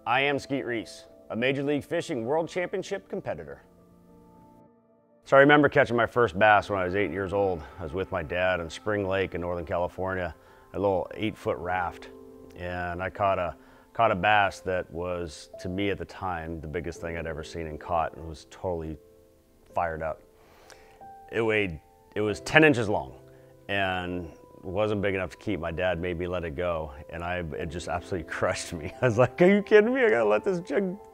I am Skeet Reese, a Major League Fishing World Championship competitor. So I remember catching my first bass when I was 8 years old. I was with my dad on Spring Lake in Northern California, a little 8-foot raft. And I caught a bass that was, to me at the time, the biggest thing I'd ever seen and caught, and was totally fired up. It was 10 inches long and wasn't big enough to keep. My dad made me let it go, and it just absolutely crushed me. I was like, are you kidding me? I gotta let this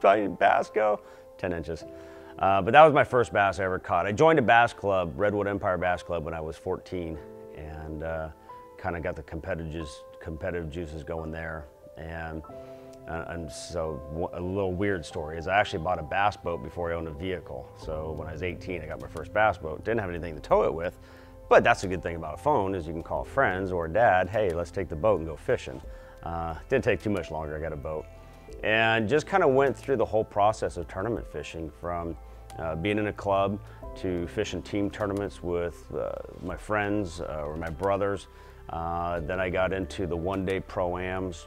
giant bass go? 10 inches. But that was my first bass I ever caught. I joined a bass club, Redwood Empire Bass Club, when I was 14, and kind of got the competitive juices going there. And so a little weird story is I actually bought a bass boat before I owned a vehicle. So when I was 18, I got my first bass boat. Didn't have anything to tow it with, but that's a good thing about a phone is you can call friends or dad, hey, let's take the boat and go fishing. Didn't take too much longer, I got a boat. And just kind of went through the whole process of tournament fishing, from being in a club to fishing team tournaments with my friends or my brothers. Then I got into the one-day pro-ams,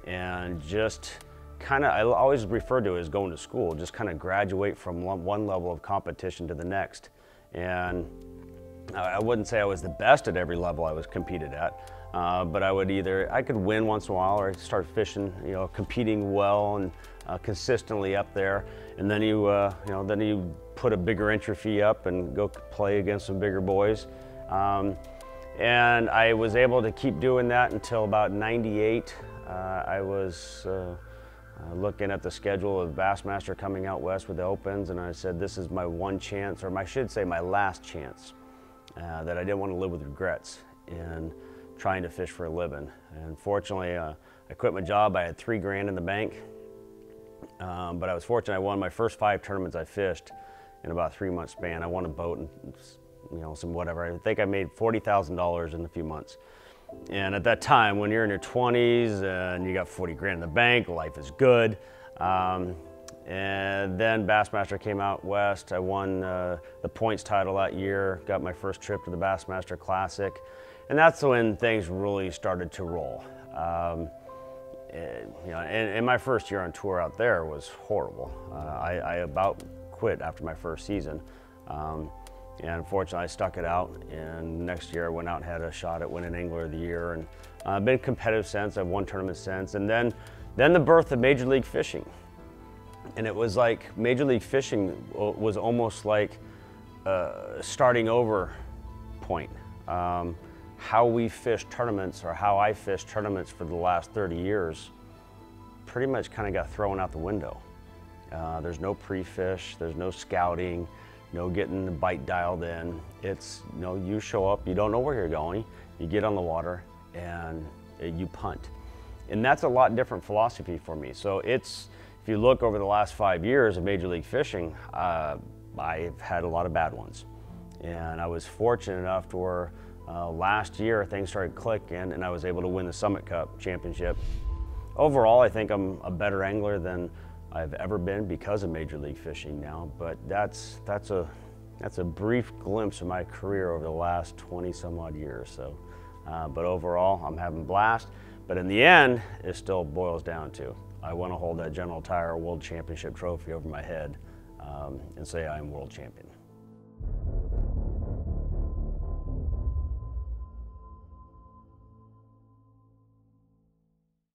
and just kind of, I always refer to it as going to school, just kind of graduate from one level of competition to the next. And I wouldn't say I was the best at every level I was competed at, but I could win once in a while, or start fishing, competing well and consistently up there. And then then you put a bigger entry fee up and go play against some bigger boys. And I was able to keep doing that until about '98. I was looking at the schedule of Bassmaster coming out west with the Opens, and I said, this is my one chance, or I should say my last chance, that I didn't want to live with regrets in trying to fish for a living. And fortunately, I quit my job. I had $3 grand in the bank, but I was fortunate. I won my first 5 tournaments I fished in about a 3-month span. I won a boat and some whatever. I think I made $40,000 in a few months. And at that time, when you're in your 20s and you got 40 grand in the bank, life is good. And then Bassmaster came out west. I won the points title that year, got my first trip to the Bassmaster Classic. And that's when things really started to roll. And my first year on tour out there was horrible. I about quit after my first season. And unfortunately, I stuck it out, and next year I went out and had a shot at winning Angler of the Year, and I've been competitive since. I've won tournaments since, and then the birth of Major League Fishing. And it was like Major League Fishing was almost like a starting over point. How we fish tournaments, or how I fished tournaments for the last 30 years, pretty much kind of got thrown out the window. There's no pre-fish, there's no scouting, no getting the bite dialed in. It's, you show up, you don't know where you're going, you get on the water, and you punt. And that's a lot different philosophy for me. So if you look over the last 5 years of Major League Fishing, I've had a lot of bad ones. And I was fortunate enough to where last year things started clicking, and I was able to win the Summit Cup Championship. Overall, I think I'm a better angler than I've ever been because of Major League Fishing now, but that's a brief glimpse of my career over the last 20 some odd years. So, but overall, I'm having a blast. But in the end, it still boils down to, I want to hold that General Tire World Championship trophy over my head and say I'm world champion.